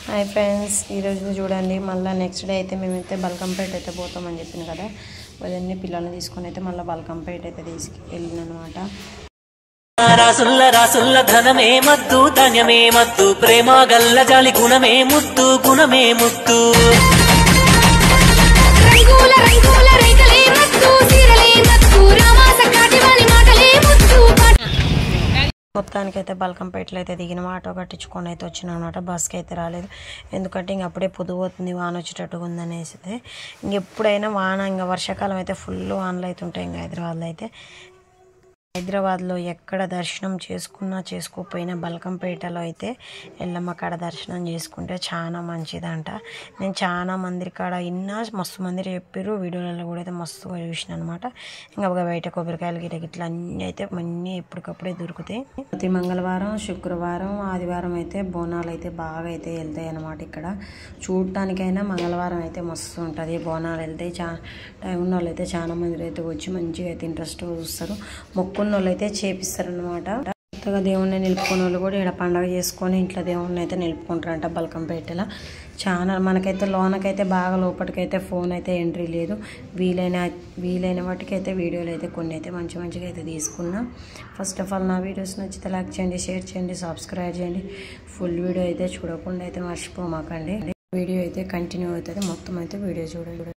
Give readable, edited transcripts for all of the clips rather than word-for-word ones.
Hi friends, ఈరోజు చూడండి మళ్ళీ నెక్స్ట్ డే అయితే మేమైతే బల్కంపేట అయితే పోతామని చెప్పిన కదా. ఉదయాన్నే పిల్లల్ని తీసుకొని అయితే మళ్ళీ బల్కంపేట అయితే తీసుకెళ్ళినమాట. రాసుల్ల రాసుల్ల ధనమే మద్దు ధాన్యమే మద్దు ప్రేమ గల్ల జాలి గుణమే ముద్దు గుణమే ముద్దు మొత్తానికైతే బల్కంపేటలో అయితే దిగిన ఆటో కట్టించుకొని అయితే వచ్చిన అనమాట. బస్కి అయితే రాలేదు, ఎందుకంటే ఇంక అప్పుడే పొద్దుపోతుంది, వాన వచ్చేటట్టుగా ఉందనేసి. ఇంకెప్పుడైనా వాన, ఇంకా వర్షాకాలం అయితే ఫుల్ వానలు అయితే ఉంటాయి. ఇంకా హైదరాబాద్లో ఎక్కడ దర్శనం చేసుకున్నా చేసుకోకపోయినా బల్కంపేటలో అయితే ఎల్లమ్మ కాడ దర్శనం చేసుకుంటే చాలా మంచిదంట. నేను చాలా మంది కాడ విన్నా, మస్తు మంది చెప్పారు, వీడియోలలో కూడా అయితే మస్తుగా చూసిన అనమాట. ఇంకా బయట కొబ్బరికాయలు గిట్లా అన్నీ అయితే అన్నీ ఎప్పటికప్పుడే దొరుకుతాయి. ప్రతి మంగళవారం, శుక్రవారం, ఆదివారం అయితే బోనాలు అయితే బాగా అయితే వెళ్తాయి అనమాట. ఇక్కడ చూడటానికైనా మంగళవారం అయితే మస్తు ఉంటుంది, బోనాలు వెళ్తాయి. టైం ఉన్న వాళ్ళు అయితే చాలా మంది అయితే వచ్చి మంచిగా అయితే ఇంట్రెస్ట్ చూస్తారు. మొక్కున్న వాళ్ళు అయితే చేపిస్తారనమాట. కొత్తగా దేవుణ్ణి నిలుపుకునే వాళ్ళు కూడా ఇక్కడ పండగ చేసుకొని ఇంట్లో దేవుణ్ణి అయితే నిలుపుకుంటారంట బల్కంపేటలో. చాలా మనకైతే లోనకైతే బాగా లోపలికైతే ఫోన్ అయితే ఎంట్రీ లేదు. వీలైన వాటికైతే వీడియోలు అయితే కొన్ని అయితే మంచిగా అయితే తీసుకున్నా. ఫస్ట్ ఆఫ్ ఆల్ నా వీడియోస్ నచ్చితే లైక్ చేయండి, షేర్ చేయండి, సబ్స్క్రైబ్ చేయండి. ఫుల్ వీడియో అయితే చూడకుండా అయితే మర్చిపోమాకండి. వీడియో అయితే కంటిన్యూ అవుతుంది, మొత్తం అయితే వీడియో చూడండి.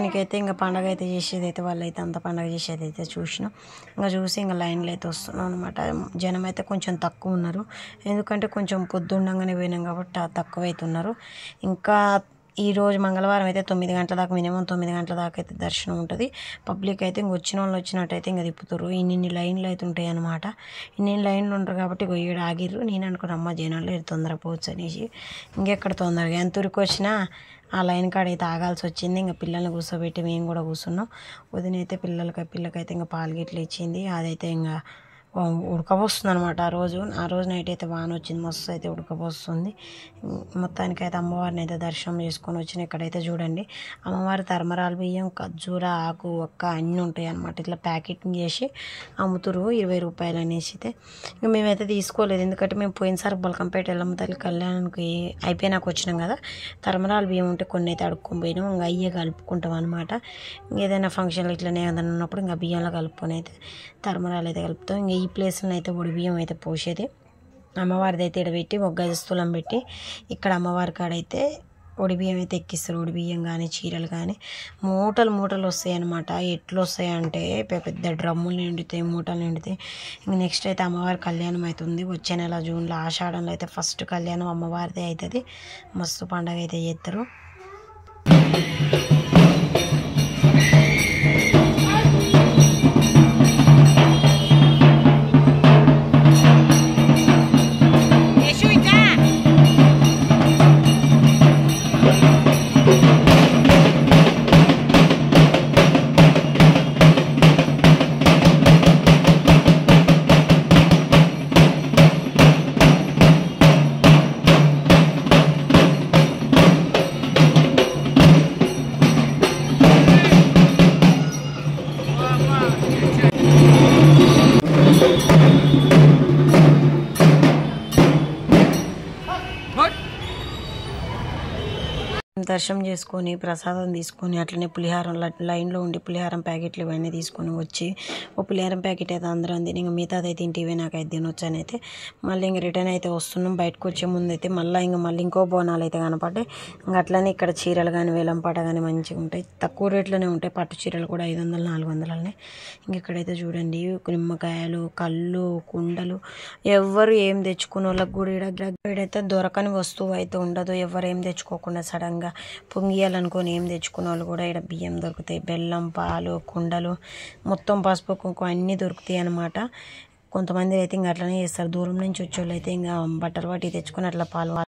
మొత్తానికైతే ఇంకా పండగ అయితే చేసేదైతే వాళ్ళైతే అంత పండగ చేసేదైతే చూసినాం. ఇంకా చూసి ఇంకా లైన్లో అయితే వస్తున్నాం అనమాట. జనం అయితే కొంచెం తక్కువ ఉన్నారు, ఎందుకంటే కొంచెం పొద్దుండగానే పోయినాం కాబట్టి తక్కువ అవుతున్నారు. ఇంకా ఈరోజు మంగళవారం అయితే 9 గంటల దాకా, మినిమం 9 గంటల దాకా అయితే దర్శనం ఉంటుంది. పబ్లిక్ అయితే ఇంక వచ్చిన వాళ్ళు వచ్చినట్టయితే ఇంకా తిప్పుతారు. ఇన్ని లైన్లు అయితే ఉంటాయి అనమాట. ఇన్ని లైన్లు ఉంటారు కాబట్టి ఈడ ఆగిర్రు. నేను అనుకున్న అమ్మ జనాలు తొందరగా పోవచ్చు అనేసి, ఇంకెక్కడ తొందరగా ఎంత ఉరికి వచ్చినా ఆ లైన్ కాడ అయితే ఆగాల్సి వచ్చింది. ఇంకా పిల్లల్ని కూర్చోబెట్టి మేము కూడా కూర్చున్నాం. పిల్లకైతే ఇంకా పాలు గిట్ల ఇచ్చింది. అదైతే ఇంకా ఉడకపోస్తుంది అనమాట. ఆ రోజు నైట్ అయితే వాన వచ్చింది, మస్తు అయితే ఉడకపోస్తుంది. మొత్తానికైతే అమ్మవారిని అయితే దర్శనం చేసుకొని వచ్చిన. ఇక్కడైతే చూడండి అమ్మవారి తరమరాలు బియ్యం, ఖర్జూర ఆకు ఒక్క అన్నీ ఉంటాయి అనమాట. ఇట్లా ప్యాకెటింగ్ చేసి అమ్ముతురు 20 రూపాయలు అనేసి. అయితే ఇంకా మేమైతే తీసుకోలేదు, ఎందుకంటే మేము పోయినసారి బల్కంపేట ఎల్లమ్మ తల్లి కళ్యాణానికి అయిపోయినాక వచ్చినాం కదా. తరమరాలు బియ్యం ఉంటే కొన్ని అయితే అడుక్కొని పోయినాం. ఇంకా అయ్యే కలుపుకుంటాం అనమాట. ఏదైనా ఫంక్షన్లు ఇట్లనే ఏదైనా ఉన్నప్పుడు ఇంకా బియ్యంలో కలుపుకొని అయితే తరమరాలు అయితే కలుపుతాం. ఇంకా ఈ ప్లేస్లో అయితే ఒడి బియ్యం అయితే పోసేది. అమ్మవారిది అయితే పెట్టి ఒక గజస్థూలం పెట్టి ఇక్కడ అమ్మవారి కాడైతే ఒడి బియ్యం అయితే ఎక్కిస్తారు. ఒడి బియ్యం కానీ చీరలు కానీ మూటలు వస్తాయి అనమాట. ఎట్లు వస్తాయి అంటే పెద్ద డ్రమ్ములు నిండుతాయి, మూటలు నిండుతాయి. ఇంక నెక్స్ట్ అయితే అమ్మవారి కళ్యాణం అవుతుంది. వచ్చే నెల జూన్లో ఆషాఢంలో అయితే ఫస్ట్ కళ్యాణం అమ్మవారిదే అవుతుంది. మస్తు పండగ అయితే చేస్తారు. దర్శనం చేసుకొని ప్రసాదం తీసుకొని అట్లనే పులిహారం లైన్లో ఉండి పులిహారం ప్యాకెట్లు ఇవన్నీ తీసుకొని వచ్చి ఓ పులిహారం ప్యాకెట్ అయితే అందరం తిని ఇంకా మిగతాది అయితే ఇంటివే నాకైతే తినొచ్చు అని అయితే మళ్ళీ ఇంక రిటర్న్ అయితే వస్తున్నాం. బయటకు వచ్చే ముందు అయితే మళ్ళీ ఇంకో బోనాలు అయితే కనపడ్డాయి. ఇంకా అట్లనే ఇక్కడ చీరలు కానీ వేలంపాట కానీ మంచిగా ఉంటాయి, తక్కువ రేట్లోనే ఉంటాయి. పట్టు చీరలు కూడా 500 400 ఇంక ఇక్కడైతే చూడండి నిమ్మకాయలు, కళ్ళు, కుండలు. ఎవరు ఏం తెచ్చుకున్న వాళ్ళకి కూడా ఇక్కడైతే దొరకని వస్తువు అయితే ఉండదు. ఎవరు ఏం తెచ్చుకోకుండా సడన్గా పొంగియాలనుకొని ఏం తెచ్చుకున్న వాళ్ళు కూడా ఇక్కడ బియ్యం దొరుకుతాయి, బెల్లం, పాలు, కుండలు, మొత్తం పసుపు కుంకుమ అన్నీ దొరుకుతాయి అన్నమాట. కొంతమంది అయితే ఇంకా అట్లనే చేస్తారు. దూరం నుంచి వచ్చేవాళ్ళు అయితే ఇంకా బట్టలు పట్టి తెచ్చుకొని అట్లా పాలు